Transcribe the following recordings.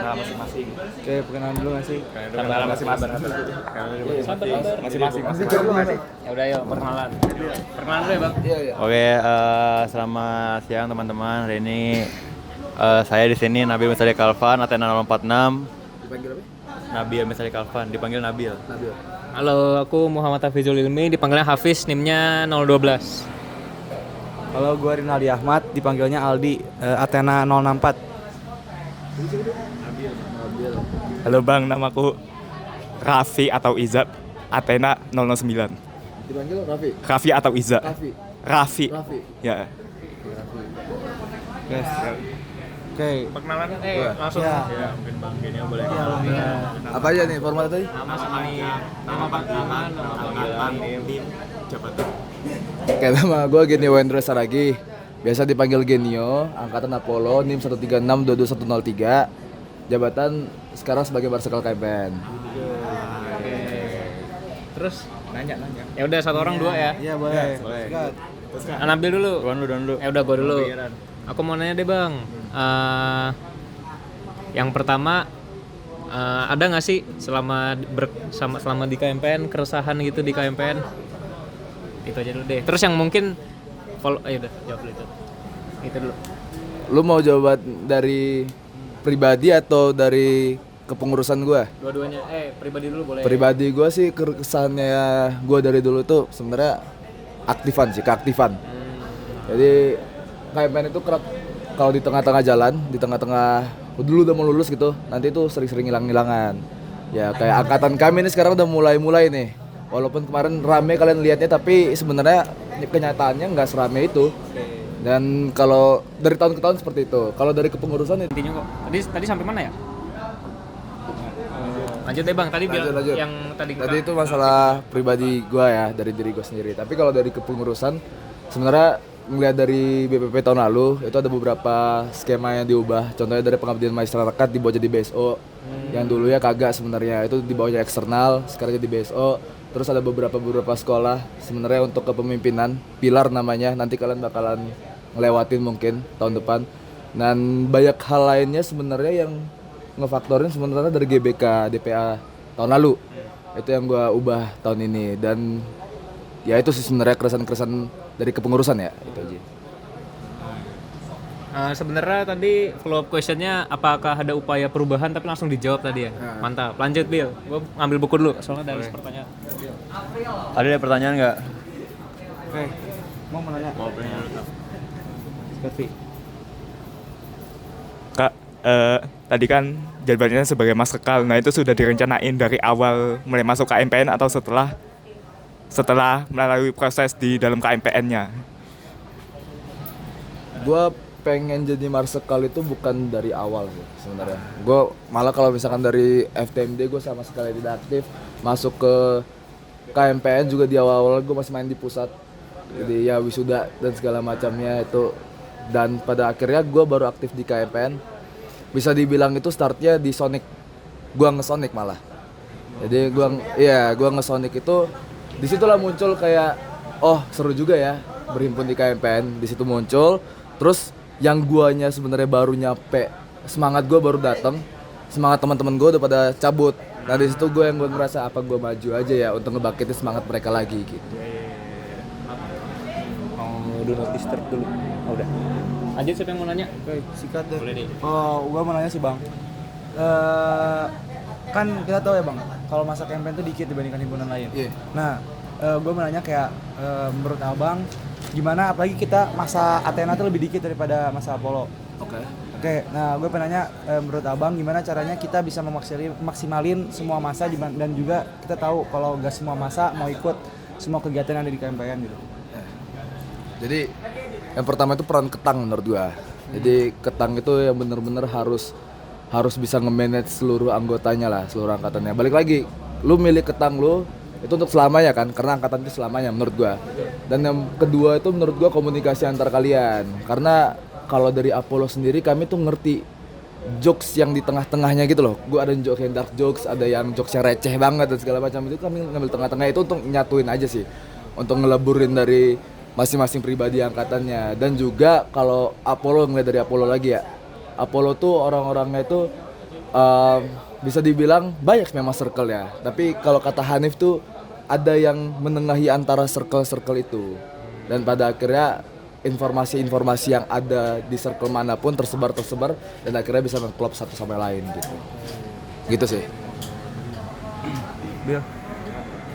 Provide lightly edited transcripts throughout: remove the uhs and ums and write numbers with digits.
Nah, masing-masing. Oke, perkenalan dulu nggak sih? Sabar, masing-masing. Masing-masing. Ya udah yuk perkenalan. Perkenalan dulu ya bang. Iya. Oke, selamat siang teman-teman. Hari ini saya di sini Nabil Misali Kalvan, Athena 046. Dipanggil apa? Nabil Misali Kalvan, dipanggil Nabil. Nabil. Halo, aku Muhammad Hafizul Ilmi, dipanggilnya Hafiz, NIM-nya 012. Halo, gue Rinaldi Ahmad, dipanggilnya Aldi, Athena 064. Nabil. Halo Bang, namaku Raffi atau Izab, Athena 009. Dipanggil Raffi. Raffi atau Iza? Raffi. Raffi. Ya. Guys. Oke. Perkenalan langsung. Ya. Ya, mungkin Bang Genio boleh. Apa aja nih format tadi? Nama sama nama panggilan, nama panggilan, tim, jabatan. Oke, nama gue Genio Wendro Saragi. Biasa dipanggil Genio, angkatan Apollo, NIM 136220103. Jabatan sekarang sebagai Marsikal KMPN. Terus Nanya. ya udah satu orang dua ya. Iya, boleh. Nabil dulu. Doan dulu. Ya udah gua dulu. Aku mau nanya deh bang. Yang pertama ada nggak sih selama di KMPN keresahan gitu di KMPN? Itu aja dulu deh. Terus yang mungkin ayo udah jawab dulu itu. Itu dulu. Lu mau jawab dari pribadi atau dari kepengurusan gue? Dua-duanya. Pribadi dulu boleh. Pribadi gue sih kesannya gue dari dulu tuh sebenarnya keaktifan. Jadi KMPN itu kalau di tengah-tengah jalan, di tengah-tengah dulu udah mau lulus gitu, nanti tuh sering-sering hilang-hilangan. Ya kayak angkatan kami ini sekarang udah mulai nih. Walaupun kemarin rame kalian lihatnya, tapi sebenarnya kenyataannya nggak serame itu. Dan kalau dari tahun ke tahun seperti itu. Kalau dari kepengurusan Intinya kok. Tadi sampai mana ya? Lanjut deh bang. Tadi Lanjut. yang tadi itu masalah pribadi gue ya, dari diri gue sendiri. Tapi kalau dari kepengurusan, sebenarnya ngelihat dari BPP tahun lalu itu ada beberapa skema yang diubah. Contohnya dari pengabdian masyarakat dibawa jadi BSO, yang dulu ya kagak sebenarnya, itu dibawanya eksternal, sekarang jadi BSO. Terus ada beberapa sekolah sebenarnya untuk kepemimpinan, pilar namanya, nanti kalian bakalan ngelewatin mungkin tahun depan. Dan banyak hal lainnya sebenarnya yang ngefaktorin sebenarnya dari GBK DPA tahun lalu. Itu yang gua ubah tahun ini, dan ya itu sih sebenarnya keresahan dari kepengurusan ya, itu aja. Sebenarnya tadi follow up questionnya apakah ada upaya perubahan, tapi langsung dijawab tadi ya. Mantap. Lanjut Bill. Gue ngambil buku dulu soalnya dari pertanyaan. Ada pertanyaan nggak? Oke, mau menanya. Mau pertanyaan. Seperti Kak, tadi kan jadwalnya sebagai Marsikal. Nah, itu sudah direncanain dari awal mulai masuk KMPN atau setelah melalui proses di dalam KMPN-nya? Gua pengen jadi Marsikal itu bukan dari awal sih sebenarnya. Gue malah kalau misalkan dari FTMD gue sama sekali tidak aktif. Masuk ke KMPN juga di awal-awal gue masih main di pusat. Jadi ya wisuda dan segala macamnya itu. Dan pada akhirnya gue baru aktif di KMPN. Bisa dibilang itu startnya di Sonic. Gue nge-Sonic malah. Jadi gue nge-Sonic itu disitulah muncul kayak seru juga ya berhimpun di KMPN. Di situ muncul. Terus yang guanya sebenarnya baru nyampe, semangat gue baru datang, semangat teman-teman gue udah pada cabut. Nah di situ gue ngerasa apa gue maju aja ya untuk ngebangkitin semangat mereka lagi gitu. Mau do not disturb dulu. Udah. Lanjut, siapa yang mau nanya? Oke, sikat deh. Boleh deh. Gua mau nanya sih bang. Kan kita tahu ya bang, kalau masa campaign tuh dikit dibandingkan himpunan lain. Iya. Nah, gue mau nanya kayak menurut abang, gimana apalagi kita masa Athena tuh lebih dikit daripada masa Apollo. Oke, nah gue pengen nanya menurut abang gimana caranya kita bisa maksimalin semua masa dan juga kita tahu kalau gak semua masa mau ikut semua kegiatan yang ada di KMPN gitu. Jadi yang pertama itu peran ketang menurut gua. Jadi ketang itu yang bener-bener harus bisa nge-manage seluruh anggotanya lah, seluruh angkatannya. Balik lagi, lu milih ketang lu itu untuk selamanya kan, karena angkatan itu selamanya menurut gua. Dan yang kedua itu menurut gua komunikasi antar kalian. Karena kalau dari Apollo sendiri kami tuh ngerti jokes yang di tengah-tengahnya gitu loh. Gua ada jokes yang dark jokes, ada yang jokes yang receh banget dan segala macam. Itu kami ngambil tengah-tengah itu untuk nyatuin aja sih. Untuk ngeleburin dari masing-masing pribadi angkatannya. Dan juga kalau Apollo, ngeliat dari Apollo lagi ya, Apollo tuh orang-orangnya itu bisa dibilang banyak memang circle ya. Tapi kalau kata Hanif tuh ada yang menengahi antara circle-circle itu. Dan pada akhirnya informasi-informasi yang ada di circle manapun tersebar dan akhirnya bisa ngeklop satu sama lain gitu. Gitu sih.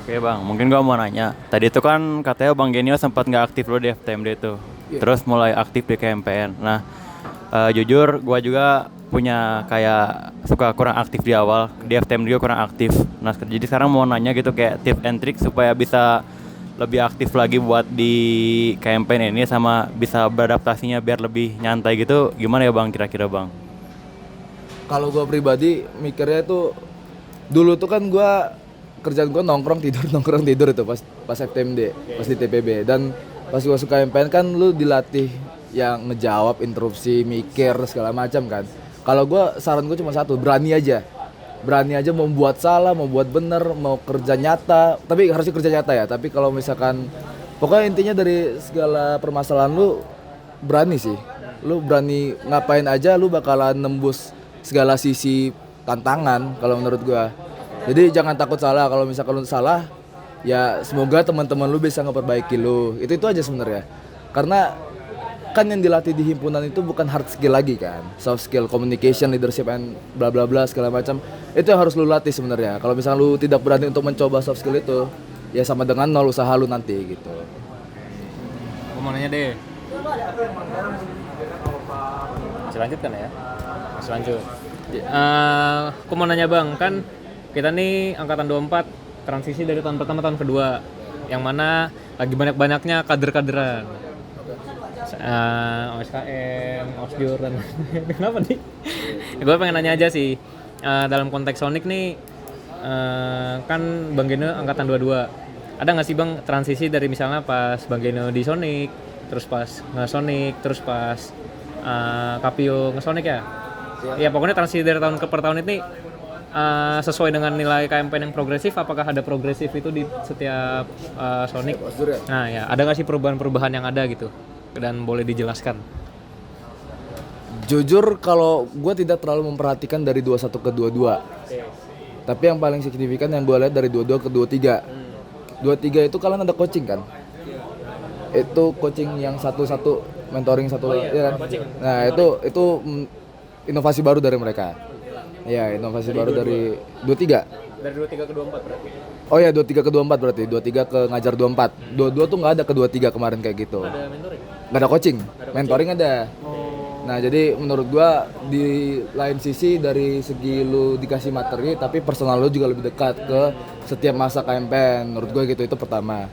Oke bang, mungkin gua mau nanya. Tadi itu kan katanya Bang Genio sempat nggak aktif lo di FTMD itu, terus mulai aktif di KMPN. Nah, jujur gua juga punya kayak suka kurang aktif di awal, di FTMD juga kurang aktif. Nah, jadi sekarang mau nanya gitu kayak tips and trick supaya bisa lebih aktif lagi buat di KMPN ini sama bisa beradaptasinya biar lebih nyantai gitu. Gimana ya bang kira-kira bang? Kalau gue pribadi mikirnya tuh dulu tuh kan gue kerjaan gue nongkrong tidur itu pas FTMD, pas di TPB. Dan pas gue suka KMPN kan lu dilatih yang ngejawab interupsi, mikir segala macam kan. Kalau gue saran gue cuma satu, berani aja mau buat salah, mau buat bener, mau kerja nyata, tapi harusnya kerja nyata ya. Tapi kalau misalkan pokoknya intinya dari segala permasalahan lu berani sih, lu berani ngapain aja, lu bakalan nembus segala sisi tantangan kalau menurut gua. Jadi jangan takut salah. Kalau misalkan lu salah, ya semoga teman-teman lu bisa ngeperbaiki lu. Itu aja sebenarnya. Karena kan yang dilatih di himpunan itu bukan hard skill lagi kan, soft skill, communication, leadership, and bla bla bla segala macam. Itu yang harus lu latih sebenarnya. Kalau misalkan lu tidak berani untuk mencoba soft skill itu, ya sama dengan nol usaha lu nanti gitu. Gue mau nanya deh. Masih lanjut kan ya? Masih lanjut. Aku mau nanya bang, kan kita nih angkatan 24 transisi dari tahun pertama tahun kedua, yang mana lagi banyak-banyaknya kader-kaderan. OSKM, OSJUR dan kenapa nih? Gue pengen nanya aja sih, dalam konteks Sonic nih, kan Bang Geno angkatan 22. Ada nggak sih bang transisi dari misalnya pas Bang Geno di Sonic, terus pas nge-Sonic, terus pas Kapio nge-Sonic ya? Ya pokoknya transisi dari tahun ke per tahun ini sesuai dengan nilai KMPN yang progresif. Apakah ada progresif itu di setiap Sonic? Nah ya, ada nggak sih perubahan-perubahan yang ada gitu? Dan boleh dijelaskan. Jujur kalau gue tidak terlalu memperhatikan dari 21 ke 22. Tapi yang paling signifikan yang gue lihat dari 22 ke 23. 23 itu kalian ada coaching kan? Itu coaching yang satu-satu, mentoring satu, ya kan? Nah itu inovasi baru dari mereka. Ya, inovasi baru dari 23. Dari 23 ke 24 berarti. Oh ya, 23 ke 24 berarti. 23 ke ngajar 24. 22 tuh nggak ada ke 23 kemarin kayak gitu. Ada mentoring? Nggak ada coaching. Mentoring ada. Nah, jadi menurut gua di lain sisi dari segi lu dikasih materi, tapi personal lu juga lebih dekat ke setiap masa KMPN. Menurut gua gitu, itu pertama.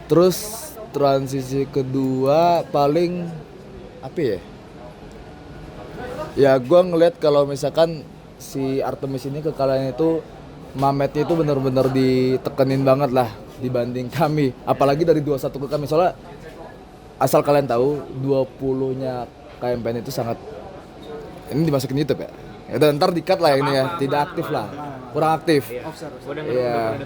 Terus transisi kedua paling apa ya? Ya gua ngeliat kalau misalkan si Artemis ini ke kalian itu Mametnya itu benar-benar ditekenin banget lah dibanding kami, apalagi dari 21 ke kami. Soalnya asal kalian tahu 20-nya KMPN itu sangat, ini dimasukin YouTube ya. Dan ntar di-cut lah ini ya, tidak aktif lah, kurang aktif. Iya.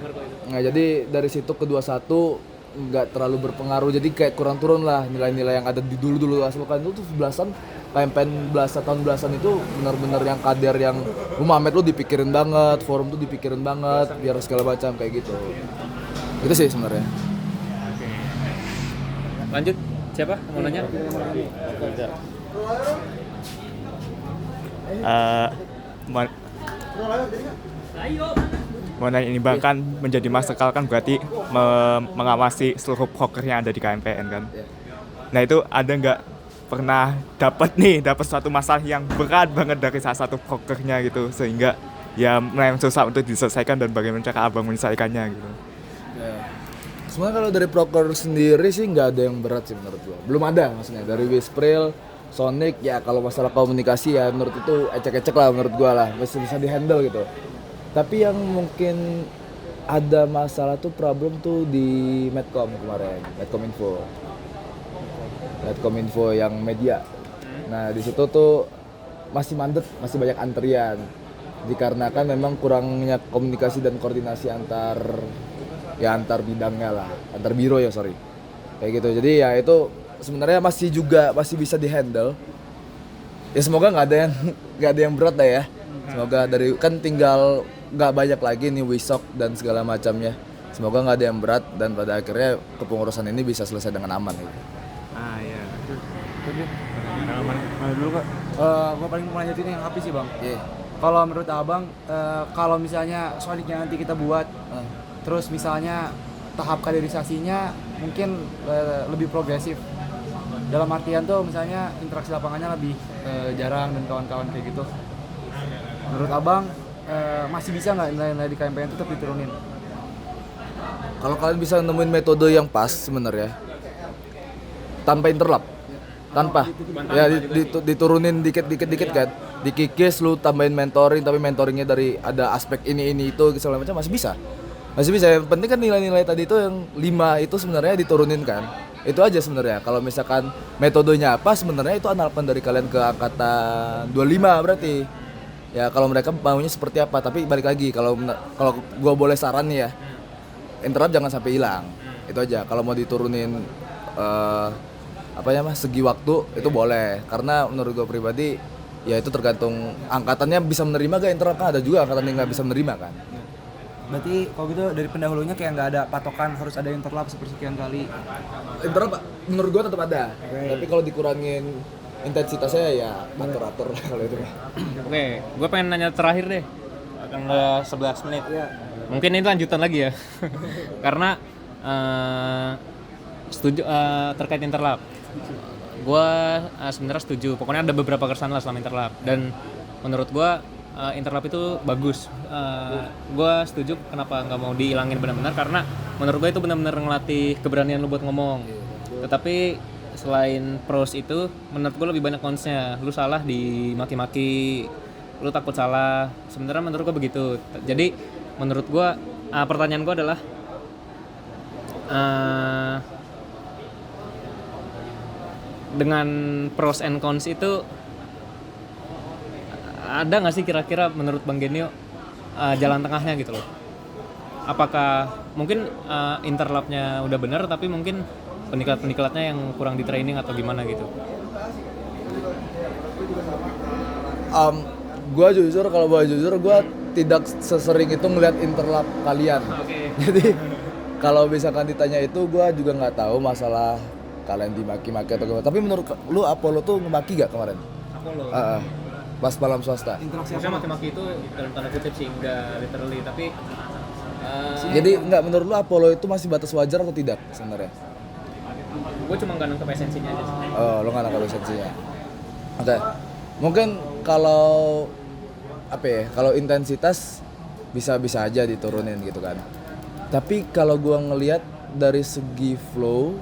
Nah, jadi dari situ ke 21 nggak terlalu berpengaruh, jadi kayak kurang turun lah nilai-nilai yang ada di dulu asal kalian itu belasan KMPN tahun belasan itu benar-benar yang kader yang Mamet lu dipikirin banget, forum tuh dipikirin banget, biar segala macam kayak gitu. Itu sih sebenarnya. Lanjut, siapa mau nanya? Mau nanya ini bang, kan menjadi marsekal kan berarti mengawasi seluruh proker yang ada di KMPN kan. Nah itu ada nggak pernah dapat suatu masalah yang berat banget dari salah satu prokernya gitu, sehingga ya memang susah untuk diselesaikan, dan bagaimana cara abang menyelesaikannya gitu? Sebenarnya kalau dari proker sendiri sih nggak ada yang berat sih menurut gua. Belum ada maksudnya dari Wispril, Sonic ya, kalau masalah komunikasi ya menurut itu ecek-ecek lah menurut gua lah, masih bisa dihandle gitu. Tapi yang mungkin ada masalah tuh problem tuh di Medcom kemarin, Medcominfo yang media. Nah di situ tuh masih mandet, masih banyak antrian dikarenakan memang kurangnya komunikasi dan koordinasi antar bidangnya lah, antar biro ya kayak gitu. Jadi ya itu sebenarnya masih bisa dihandle. Ya semoga nggak ada yang berat lah ya. Semoga dari kan tinggal nggak banyak lagi nih Wisok dan segala macamnya. Semoga nggak ada yang berat dan pada akhirnya kepengurusan ini bisa selesai dengan aman gitu. Ah iya. Mana dulu kak? Gue paling mau lanjutin yang api sih bang. Iya. Kalau menurut abang, kalau misalnya Sonicnya nanti kita buat, terus misalnya tahap kaderisasinya mungkin lebih progresif. Dalam artian tuh misalnya interaksi lapangannya lebih jarang dan kawan-kawan kayak gitu. Menurut abang masih bisa nggak nilai-nilai di KMPN tetap diturunin? Kalau kalian bisa nemuin metode yang pas sebenarnya tanpa interlap, tanpa ya diturunin dikit kan, dikikis lu tambahin mentoring tapi mentoringnya dari ada aspek ini itu segala macam masih bisa. Yang penting kan nilai-nilai tadi itu yang 5 itu sebenarnya diturunin kan, itu aja sebenarnya. Kalau misalkan metodenya apa sebenarnya itu analpan dari kalian ke angkatan 25 berarti ya, kalau mereka maunya seperti apa. Tapi balik lagi kalau gua boleh saran nih ya, interrupt jangan sampai hilang. Itu aja. Kalau mau diturunin segi waktu itu boleh. Karena menurut gue pribadi ya itu tergantung angkatannya bisa menerima gak interrupt, kan ada juga angkatan yang nggak bisa menerima kan. Berarti kalau gitu dari pendahulunya kayak nggak ada patokan harus ada interlap sepersekian kali. Interrupt menurut gue tetap ada. Tapi kalau dikurangin intensitasnya ya atur-atur kalau itu. Oke, gue pengen nanya terakhir deh. Akan udah 11 menit. Mungkin ini lanjutan lagi ya. Karena setuju terkait interlap. Gue sebenarnya setuju. Pokoknya ada beberapa keresahan lah selama interlap. Dan menurut gue interlap itu bagus. Gue setuju kenapa nggak mau dihilangin benar-benar, karena menurut gue itu benar-benar ngelatih keberanian lu buat ngomong. Tetapi selain pros itu, menurut gue lebih banyak consnya. Lu salah dimaki-maki, lu takut salah. Sebenarnya menurut gue begitu. Jadi menurut gue pertanyaan gue adalah dengan pros and cons itu ada nggak sih kira-kira menurut Bang Genio jalan tengahnya gitu loh? Apakah mungkin interlapnya udah bener tapi mungkin peniklat-peniklatnya yang kurang di training atau gimana gitu? Gue jujur gue tidak sesering itu ngeliat interlap kalian. Jadi kalau misalkan ditanya itu gue juga nggak tahu masalah kalian dimaki-maki atau gimana. Tapi menurut lu Apollo tuh ngemaki gak kemarin? Apollo? Pas malam swasta. Maksudnya maki-maki itu dalam tanda kutip sih, enggak literally, tapi Jadi nggak, menurut lu Apollo itu masih batas wajar atau tidak sebenarnya? gue cuma nggak nangkep esensinya aja sih. Oh, lo nggak nangkap esensinya. Oke. Mungkin kalau kalau intensitas bisa aja diturunin gitu kan. Tapi kalau gua ngelihat dari segi flow,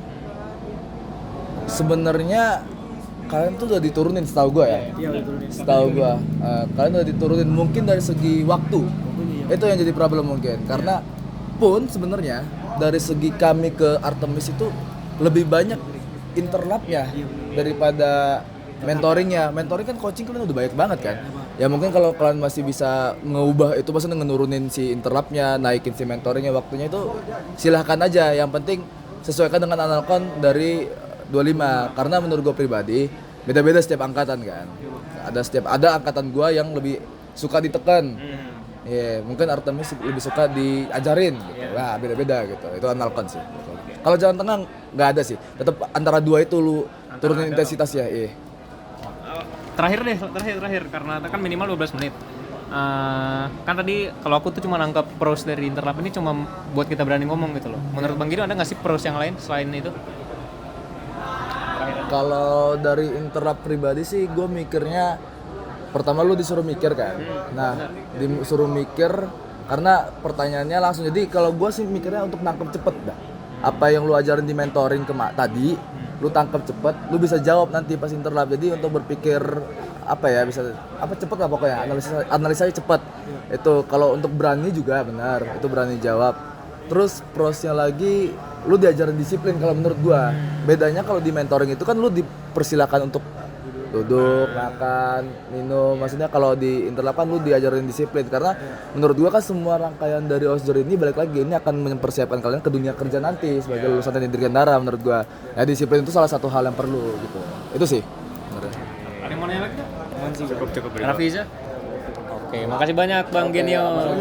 sebenarnya kalian tuh udah diturunin setahu gua ya. Setahu gua, kalian udah diturunin mungkin dari segi waktu. Itu yang jadi problem mungkin. Karena pun sebenarnya dari segi kami ke Artemis itu lebih banyak interlapnya daripada mentoringnya. Mentoring kan coaching kalian udah banyak banget kan. Ya mungkin kalau kalian masih bisa ngeubah itu, maksudnya ngenurunin si interlapnya, naikin si mentoringnya, waktunya itu silahkan aja. Yang penting sesuaikan dengan analkan dari 25. Karena menurut gue pribadi beda-beda setiap angkatan kan. Ada angkatan gue yang lebih suka ditekan. Mungkin Artemis lebih suka diajarin gitu. Nah, beda-beda gitu. Itu analkan sih. Kalau jalan tengah nggak ada sih. Tetap antara dua itu lu turunin intensitas ya. Terakhir karena kan minimal 12 menit. Kan tadi kalau aku tuh cuma nangkep pros dari interlap ini cuma buat kita berani ngomong gitu loh. Menurut Bang Gino ada nggak sih pros yang lain selain itu? Kalau dari interlap pribadi sih gue mikirnya pertama lu disuruh mikir kan. Nah, disuruh mikir karena pertanyaannya langsung. Jadi kalau gue sih mikirnya untuk nangkep cepet dah. Apa yang lu ajarin di mentoring tadi, lu tangkep cepet, lu bisa jawab nanti pas interlap. Jadi untuk berpikir cepet lah pokoknya, analisanya cepet. Itu kalau untuk berani juga benar, itu berani jawab. Terus prosnya lagi, lu diajarin disiplin kalau menurut gua. Bedanya kalau di mentoring itu kan lu dipersilakan untuk duduk, makan, minum. Maksudnya kalau di interlap kan lu diajarin disiplin. Karena menurut gua kan semua rangkaian dari OSJOR ini balik lagi ini akan mempersiapkan kalian ke dunia kerja nanti sebagai lulusan teknik dirgantara menurut gua. Ya disiplin itu salah satu hal yang perlu gitu. Itu sih. Ada yang mau nanya lagi? Cukup. Rafiza? Oke, makasih banyak Bang Genio.